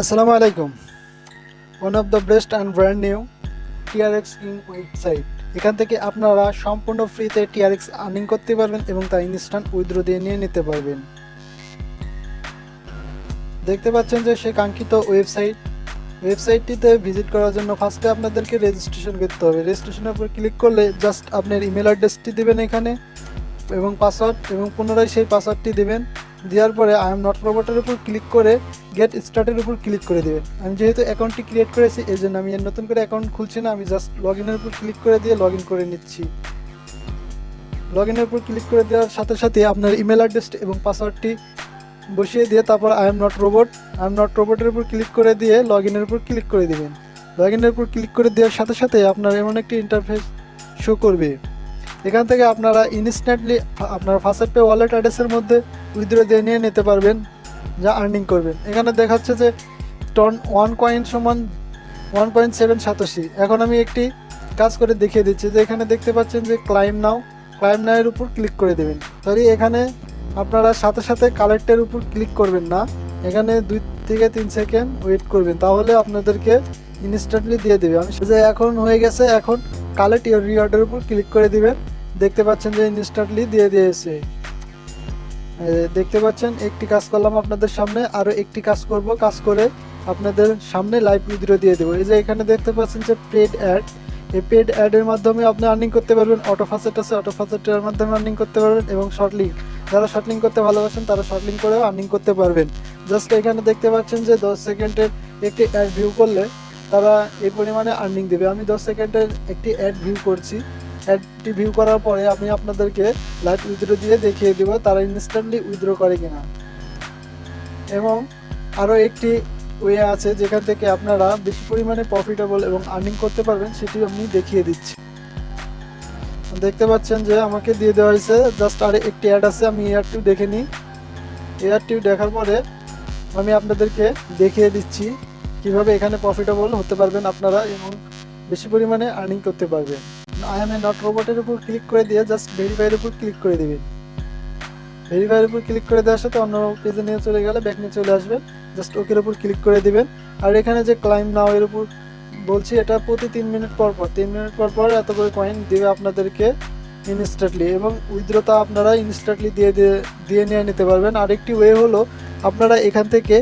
আসসালামু আলাইকুম। One of the best and brand new TRX king website. এখান থেকে আপনারা সম্পূর্ণ ফ্রিতে টিআরএক্স আর্নিং করতে পারবেন এবং তা ইনস্ট্যান্ট উইথড্র দিয়ে নিয়ে নিতে পারবেন। দেখতে পাচ্ছেন যে সেই কাঙ্ক্ষিত ওয়েবসাইটটিতে ভিজিট করার জন্য ফার্স্টে আপনাদেরকে রেজিস্ট্রেশন করতে হবে। রেজিস্ট্রেশনের উপর ক্লিক করলে জাস্ট আপনার ইমেল অ্যাড্রেসটি দেবেন এখানে এবং পাসওয়ার্ড, এবং পুনরায় সেই পাসওয়ার্ডটি দেবেন। দেওয়ার পরে আই এম নট রোবটের উপর ক্লিক করে গেট স্টার্টের উপর ক্লিক করে দেবেন। আমি যেহেতু অ্যাকাউন্টটি ক্রিয়েট করেছি এই জন্য আমি নতুন করে অ্যাকাউন্ট খুলছি না, আমি জাস্ট লগ ইনের উপর ক্লিক করে দিয়ে লগ ইন করে নিচ্ছি। লগ ইনের উপর ক্লিক করে দেওয়ার সাথে সাথে আপনার ইমেল অ্যাড্রেসটি এবং পাসওয়ার্ডটি বসিয়ে দিয়ে তারপর আই এম নট রোবটের উপর ক্লিক করে দিয়ে লগ ইনের উপর ক্লিক করে দেবেন। লগ ইনের উপর ক্লিক করে দেওয়ার সাথে সাথে আপনার এমন একটি ইন্টারফেস শো করবে। এখান থেকে আপনারা ইনস্ট্যান্টলি আপনার ফার্স্ট পে ওয়ালেট অ্যাড্রেসের মধ্যে উইথড্র দিয়ে নিয়ে নিতে পারবেন, যা আর্নিং করবেন। এখানে দেখাচ্ছে যে ওয়ান কয়েন সমান 1.7 সাতোশি। এখন আমি একটি কাজ করে দেখিয়ে দিচ্ছি যে এখানে দেখতে পাচ্ছেন যে ক্লাইম নাও এর উপর ক্লিক করে দেবেন। সরি, এখানে আপনারা সাথে সাথে কালেক্টের উপর ক্লিক করবেন না, এখানে 2 থেকে 3 সেকেন্ড ওয়েট করবেন, তাহলে আপনাদেরকে ইনস্ট্যান্টলি দিয়ে দেবে। আমি যে এখন হয়ে গেছে, এখন কালেক্ট ইওর রিওয়ার্ডের উপর ক্লিক করে দিবেন। দেখতে পাচ্ছেন যে ইনস্ট্যান্টলি দিয়ে দিয়েছে। দেখতে পাচ্ছেন একটি কাজ করলাম আপনাদের সামনে, আরও একটি কাজ করব, কাজ করে আপনাদের সামনে লাইভ উইথড্র দিয়ে দেবো। এই যে এখানে দেখতে পাচ্ছেন যে পেড অ্যাড, এই পেড অ্যাডের মাধ্যমে আপনি আর্নিং করতে পারবেন। অটো ফাসেট আছে, অটো ফাসেটের মাধ্যমে আর্নিং করতে পারবেন, এবং শর্ট লিঙ্ক, যারা শর্ট লিঙ্ক করতে ভালোবাসেন তারা শর্ট লিঙ্ক করেও আর্নিং করতে পারবেন। জাস্ট এখানে দেখতে পাচ্ছেন যে 10 সেকেন্ডের একটি অ্যাড ভিউ করলে তারা এই পরিমাণে আর্নিং দেবে। আমি 10 সেকেন্ডের একটি অ্যাড ভিউ করছি। অ্যাডটি ভিউ করার পরে আমি আপনাদেরকে লাইভ উইথড্র দিয়ে দেখিয়ে দেবো তারা ইনস্ট্যান্টলি উইথড্র করে কিনা। এবং আরও একটি ওয়ে আছে যেখান থেকে আপনারা বেশি পরিমাণে প্রফিটেবল এবং আর্নিং করতে পারবেন, সেটি আমি দেখিয়ে দিচ্ছি। দেখতে পাচ্ছেন যে আমাকে দিয়ে দেওয়া হয়েছে, জাস্ট আর একটি অ্যাড আছে, আমি এয়ারটিও দেখে নিই। এয়ারটিও দেখার পরে আমি আপনাদেরকে দেখিয়ে দিচ্ছি কিভাবে এখানে প্রফিটেবল হতে পারবেন আপনারা এবং বেশি পরিমাণে আর্নিং করতে পারবেন। আই এম এ নট রোবটের উপর ক্লিক করে দিয়ে জাস্ট ভেরিফাইয়ের উপর ক্লিক করে দেবেন। ভেরিফাইয়ের উপর ক্লিক করে দেওয়ার সাথে অন্য পেজে নিয়ে চলে গেলে ব্যাক নিয়ে চলে আসবেন, জাস্ট ওকের উপর ক্লিক করে দিবেন। আর এখানে যে ক্লাইম নাও এর উপর বলছি, এটা প্রতি 3 মিনিট পর পর এত করে কয়েন দেবে আপনাদেরকে ইনস্ট্যান্টলি, এবং উইথড্রটা আপনারা ইনস্ট্যান্টলি দিয়ে নিয়ে নিতে পারবেন। আরেকটি ওয়ে হলো আপনারা এখান থেকে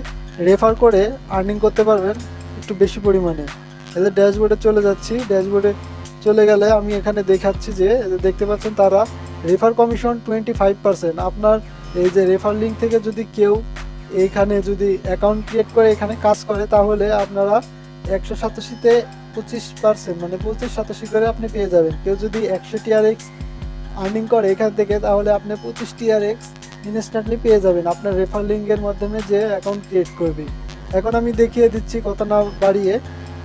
রেফার করে আর্নিং করতে পারবেন একটু বেশি পরিমাণে। এদের ড্যাশবোর্ডে চলে যাচ্ছি, ড্যাশবোর্ডে চলে গেলে আমি এখানে দেখাচ্ছি যে দেখতে পাচ্ছেন তারা রেফার কমিশন 25%। আপনার এই যে রেফার লিঙ্ক থেকে যদি কেউ এইখানে যদি অ্যাকাউন্ট ক্রিয়েট করে এখানে কাজ করে, তাহলে আপনারা 187তে 25%, মানে 25 করে আপনি পেয়ে যাবেন। কেউ যদি 100 টিআরএক্স আর্নিং করে এখান থেকে, তাহলে আপনি 25 টিআরএক্স ইনস্ট্যান্টলি পেয়ে যাবেন আপনার রেফার লিঙ্কের মাধ্যমে যে অ্যাকাউন্ট ক্রিয়েট করবে। এখন আমি দেখিয়ে দিচ্ছি কথা না বাড়িয়ে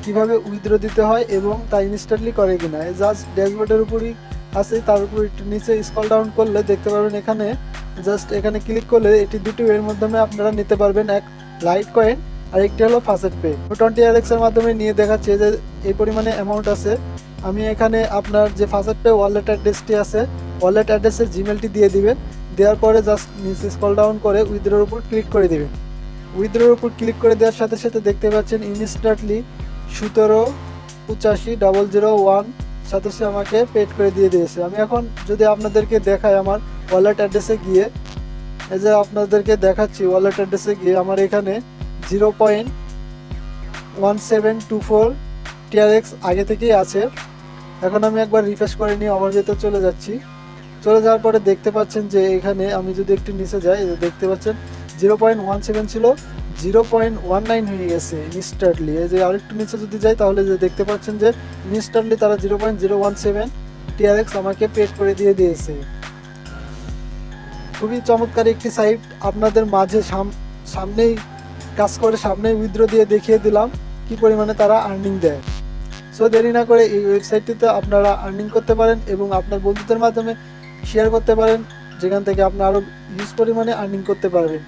কিভাবে উইথড্র দিতে হয় এবং তা ইনস্ট্যান্টলি করে কিনা। জাস্ট ড্যাশবোর্ডের উপরই আছে, তার উপর একটু নিচে স্ক্রল ডাউন করলে দেখতে পারবেন এখানে জাস্ট এখানে ক্লিক করলে এটি দুটি ওয়ের মাধ্যমে আপনারা নিতে পারবেন, এক লাইট কয়েন আর একটি হলো ফাসেট পে। 20 টিআরএক্স এর মাধ্যমে নিয়ে দেখাচ্ছে যে এই পরিমাণে অ্যামাউন্ট আছে। আমি এখানে আপনার যে ফাসেট পে ওয়ালেট অ্যাড্রেসটি আছে, ওয়ালেট অ্যাড্রেসের জিমেলটি দিয়ে দিবেন। দেওয়ার পরে জাস্ট নিচে স্ক্রল ডাউন করে উইথড্রোর উপর ক্লিক করে দিবেন। উইথড্রোর উপর ক্লিক করে দেওয়ার সাথে সাথে দেখতে পাচ্ছেন ইনস্ট্যান্টলি 17,85,001 সাতোশি আমাকে পেড করে দিয়ে দিয়েছে। আমি এখন যদি আপনাদেরকে দেখাই আমার ওয়ালেট অ্যাড্রেসে গিয়ে, এই যে আপনাদেরকে দেখাচ্ছি ওয়ালেট অ্যাড্রেসে গিয়ে আমার এখানে 0.1724 টিআরএক্স আগে থেকেই আছে। এখন আমি একবার রিফ্রেশ করে নিয়ে আমার যেতে চলে যাচ্ছি। চলে যাওয়ার পরে দেখতে পাচ্ছেন যে এখানে আমি যদি একটু নিচে যাই, দেখতে পাচ্ছেন 0.17 ছিল 0.19 হয়ে গেছে ইনস্ট্যান্টলি। এই যে আরেকটু নিচে যদি যাই তাহলে যে দেখতে পাচ্ছেন যে ইনস্ট্যান্টলি তারা 0.017 টিআরএক্স আমাকে পেড করে দিয়ে দিয়েছে। খুবই চমৎকার একটি সাইট, আপনাদের মাঝে সামনেই কাজ করে সামনেই উইথড্র দিয়ে দেখিয়ে দিলাম কি পরিমাণে তারা আর্নিং দেয়। সো দেরি না করে এই ওয়েবসাইটটিতে আপনারা আর্নিং করতে পারেন এবং আপনার বন্ধুদের মাধ্যমে শেয়ার করতে পারেন, যেখান থেকে আপনি আরও হিউজ পরিমাণে আর্নিং করতে পারবেন।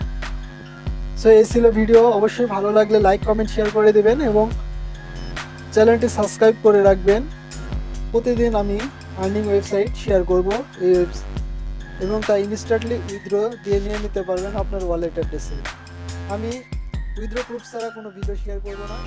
সো এই ছিল ভিডিও। অবশ্যই ভালো লাগলে লাইক কমেন্ট শেয়ার করে দেবেন এবং চ্যানেলটি সাবস্ক্রাইব করে রাখবেন। প্রতিদিন আমি আর্নিং ওয়েবসাইট শেয়ার করব এবং তা ইনস্ট্যান্টলি উইথড্র দিয়ে নিয়ে নিতে পারবেন আপনার ওয়ালেট অ্যাড্রেসে। আমি উইথড্র প্রুফ ছাড়া কোনো ভিডিও শেয়ার করবো না।